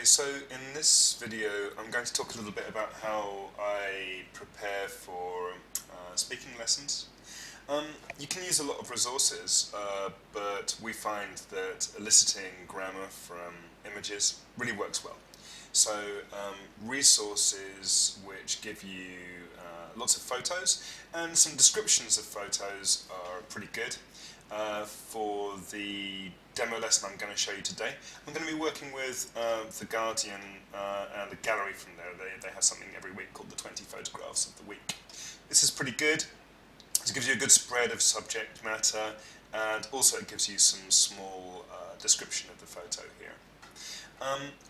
Okay, so in this video I'm going to talk a little bit about how I prepare for speaking lessons. You can use a lot of resources, but we find that eliciting grammar from images really works well. So resources which give you lots of photos and some descriptions of photos are pretty good. For the demo lesson I'm going to show you today, I'm going to be working with The Guardian and the gallery from there. They have something every week called the 20 Photographs of the Week. This is pretty good. It gives you a good spread of subject matter, and also it gives you some small description of the photo here.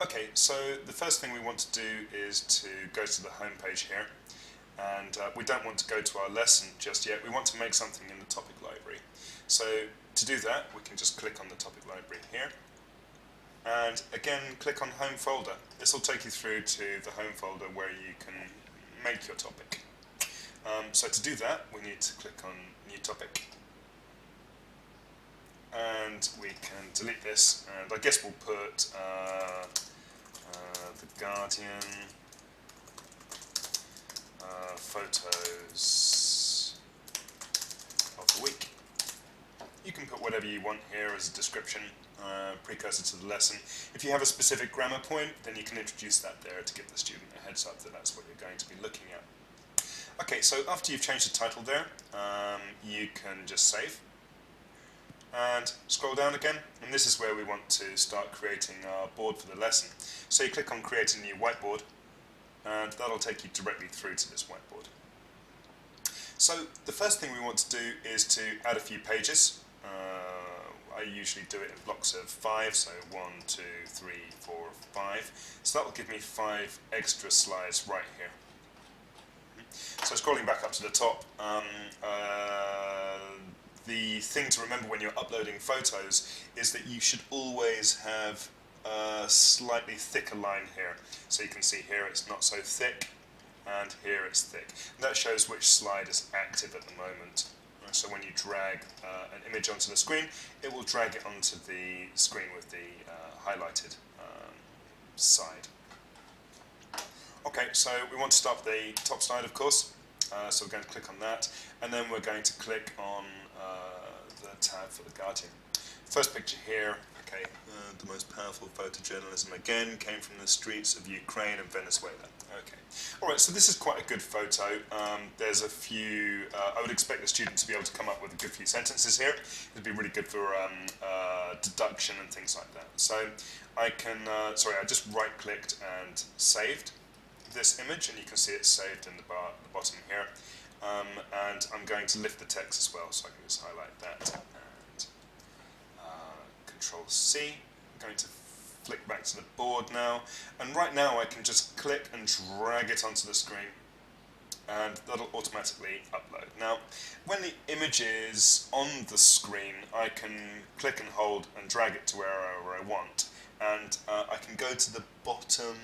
Okay, so the first thing we want to do is to go to the home page here, and we don't want to go to our lesson just yet. We want to make something in the topic library. So to do that, we can just click on the topic library here, and again click on home folder. This will take you through to the home folder where you can make your topic. So to do that, we need to click on new topic, and we can delete this, and I guess we'll put The Guardian photos of the week. You can put whatever you want here as a description, precursor to the lesson. If you have a specific grammar point, then you can introduce that there to give the student a heads up that that's what you're going to be looking at. Okay, so after you've changed the title there, you can just save and scroll down again, and this is where we want to start creating our board for the lesson. So you click on create a new whiteboard, and that'll take you directly through to this whiteboard. So the first thing we want to do is to add a few pages. I usually do it in blocks of 5, so 1, 2, 3, 4, 5. So that will give me 5 extra slides right here. So scrolling back up to the top, the thing to remember when you're uploading photos is that you should always have a slightly thicker line here. So you can see here it's not so thick, and here it's thick. And that shows which slide is active at the moment. So when you drag an image onto the screen, it will drag it onto the screen with the highlighted side. Okay, so we want to start with the top slide, of course. So we're going to click on that, and then we're going to click on the tab for The Guardian. First picture here, okay, the most powerful photojournalism again came from the streets of Ukraine and Venezuela. Okay, alright, so this is quite a good photo. There's a few, I would expect the student to be able to come up with a good few sentences here. It'd be really good for deduction and things like that. So I can, I just right clicked and saved this image, and you can see it's saved in the bar at the bottom here. And I'm going to lift the text as well, so I can just highlight that and Control C. I'm going to flick back to the board now, and right now I can just click and drag it onto the screen, and that'll automatically upload. Now, when the image is on the screen, I can click and hold and drag it to wherever I want, and I can go to the bottom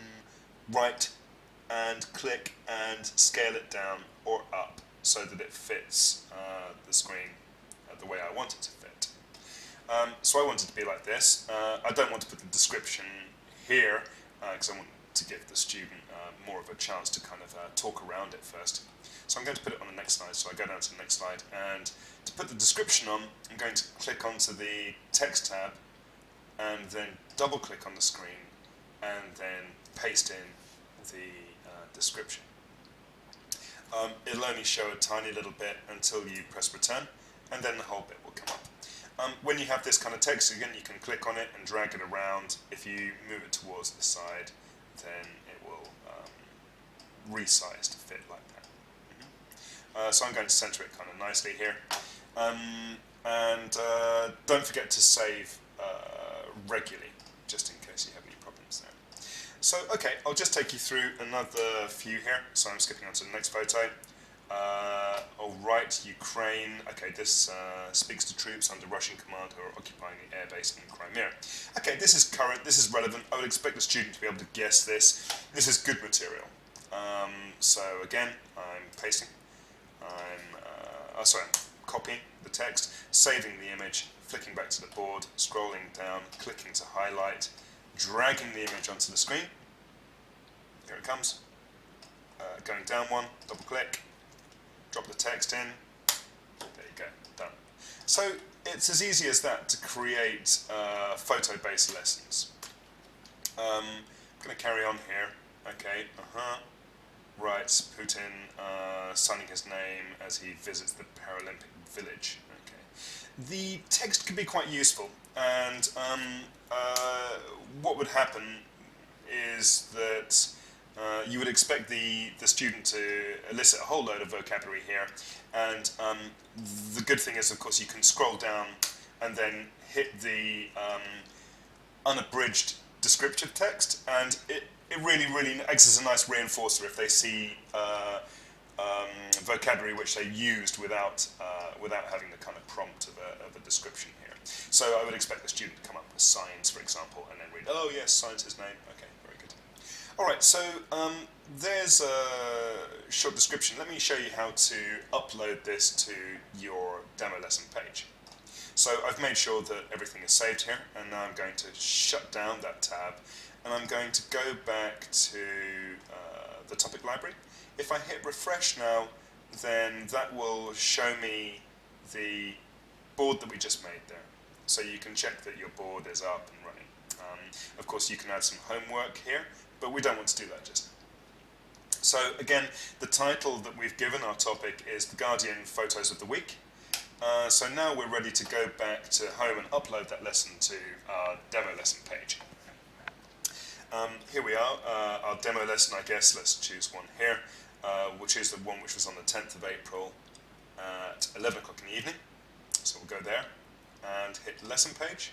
right and click and scale it down or up so that it fits the screen the way I want it to fit. So I want it to be like this. I don't want to put the description here because I want to give the student more of a chance to kind of talk around it first. So I'm going to put it on the next slide. So I go down to the next slide, and to put the description on, I'm going to click onto the text tab and then double click on the screen and then paste in the description. It'll only show a tiny little bit until you press return, and then the whole bit will come up. When you have this kind of text, again, you can click on it and drag it around. If you move it towards the side, then it will resize to fit like that. So I'm going to center it kind of nicely here. And don't forget to save regularly, just in case you have any problems there. So, okay, I'll just take you through another few here. So I'm skipping on to the next photo. Alright, Ukraine. Okay, this speaks to troops under Russian command who are occupying the airbase in Crimea. Okay, this is current, this is relevant. I would expect the student to be able to guess this. This is good material. So again, I'm pasting. I'm copying the text, saving the image, flicking back to the board, scrolling down, clicking to highlight, dragging the image onto the screen. Here it comes. Going down one, double click, drop the text in. There you go, done. So it's as easy as that to create photo-based lessons. I'm going to carry on here. Okay, Right, Putin signing his name as he visits the Paralympic village. Okay. The text can be quite useful, and what would happen is that you would expect the student to elicit a whole load of vocabulary here, and the good thing is, of course, you can scroll down and then hit the unabridged descriptive text, and it really acts as a nice reinforcer if they see vocabulary which they used without having the kind of prompt of a description here. So I would expect the student to come up with signs, for example, and then read, oh yes, signs his name. Okay, very good. Alright, so there's a short description. Let me show you how to upload this to your demo lesson page. So I've made sure that everything is saved here, and now I'm going to shut down that tab, and I'm going to go back to the topic library. If I hit refresh now, then that will show me the board that we just made there. So you can check that your board is up and running. Of course, you can add some homework here, but we don't want to do that just now. So again, the title that we've given our topic is The Guardian Photos of the Week. So now we're ready to go back to home and upload that lesson to our demo lesson page. Here we are, our demo lesson, I guess. Let's choose one here. We'll choose the one which was on the 10th of April at 11 o'clock in the evening. So we'll go there and hit the lesson page.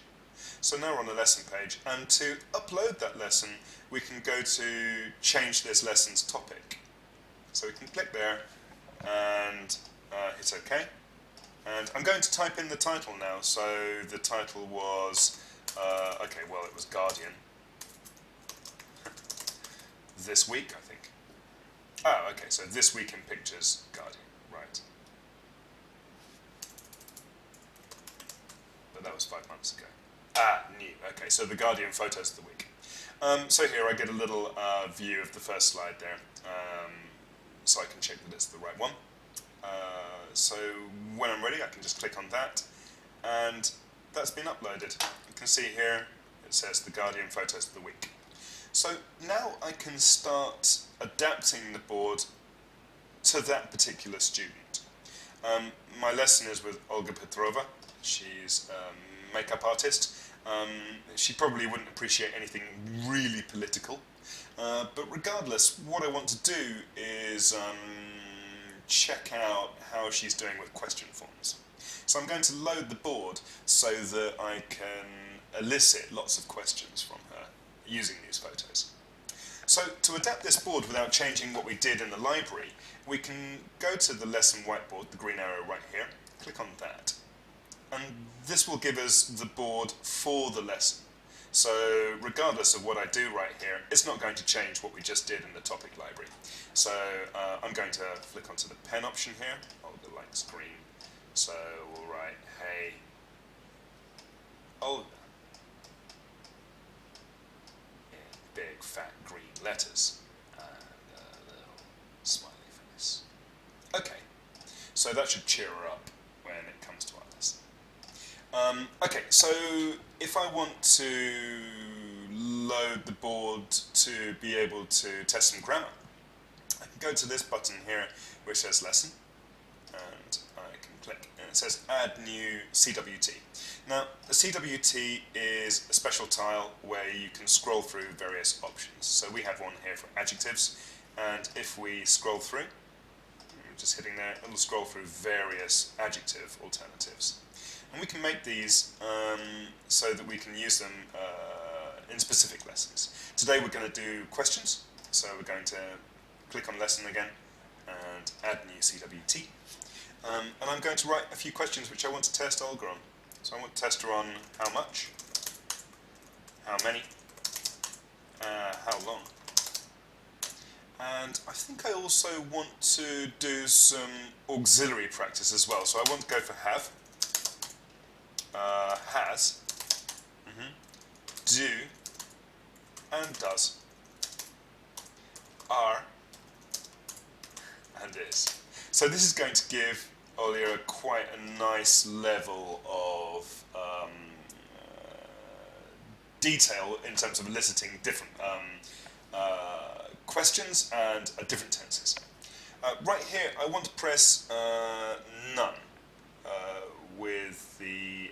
So now we're on the lesson page, and to upload that lesson, we can go to change this lesson's topic. So we can click there and hit OK. And I'm going to type in the title now. So the title was, okay, well, it was Guardian. This week, I think. Oh, okay, so This Week in Pictures, Guardian, right. But that was 5 months ago. New, okay, so the Guardian Photos of the Week. So here I get a little view of the first slide there, so I can check that it's the right one. So when I'm ready, I can just click on that, and that's been uploaded. You can see here, it says the Guardian Photos of the Week. So now I can start adapting the board to that particular student. My lesson is with Olga Petrova. She's a makeup artist. She probably wouldn't appreciate anything really political. But regardless, what I want to do is check out how she's doing with question forms. So I'm going to load the board so that I can elicit lots of questions from her using these photos. So to adapt this board without changing what we did in the library, we can go to the lesson whiteboard, the green arrow right here, click on that, and this will give us the board for the lesson. So regardless of what I do right here, it's not going to change what we just did in the topic library. So I'm going to flick onto the pen option here. Olga likes green, so we'll write, hey, Olga, in big fat green letters and a little smiley face. Okay, so that should cheer her up when it comes to our lesson. Okay, so if I want to load the board to be able to test some grammar, I can go to this button here which says lesson, and I can click, and it says add new CWT. Now, a CWT is a special tile where you can scroll through various options. So we have one here for adjectives, and if we scroll through, just hitting there, it'll scroll through various adjective alternatives. And we can make these so that we can use them in specific lessons. Today we're going to do questions, so we're going to click on lesson again and add new CWT. And I'm going to write a few questions which I want to test Olga on. So I want to test her on how much, how many, how long. And I think I also want to do some auxiliary practice as well. So I want to go for have, has, do, and does, are and is. So this is going to give Olia quite a nice level of detail in terms of eliciting different questions and different tenses. Right here, I want to press none with the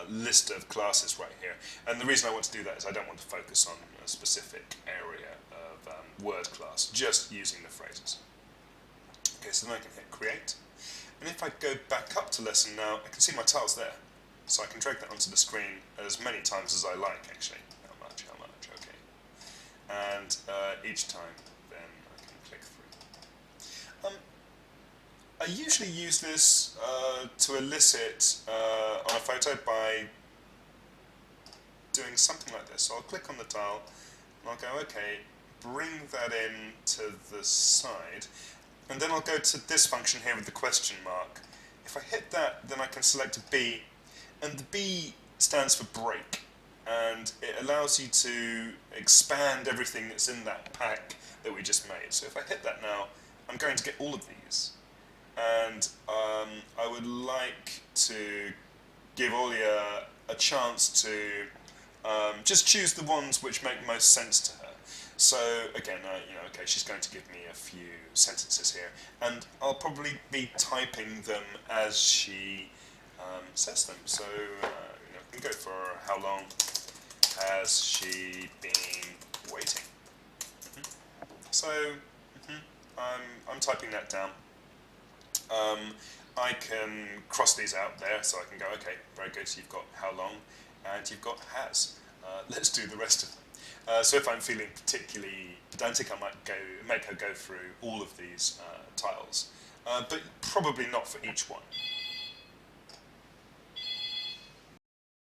list of classes right here. And the reason I want to do that is I don't want to focus on a specific area of word class, just using the phrases. Okay, so then I can hit create. And if I go back up to lesson now, I can see my tiles there. So I can drag that onto the screen as many times as I like, actually. How much, okay. And each time, then I can click through. I usually use this to elicit on a photo by doing something like this. So I'll click on the tile, and I'll go, okay, bring that in to the side, and then I'll go to this function here with the question mark. If I hit that, then I can select a B, and the B stands for break, and it allows you to expand everything that's in that pack that we just made. So if I hit that now, I'm going to get all of these. And I would like to give Olia a chance to just choose the ones which make most sense to her. So again, okay, she's going to give me a few sentences here, and I'll probably be typing them as she says them. So we can go for how long has she been waiting? So I'm typing that down. I can cross these out there, so I can go, okay, very good, so you've got how long, and you've got has. Let's do the rest of them. So if I'm feeling particularly pedantic, I might make her go through all of these tiles, but probably not for each one.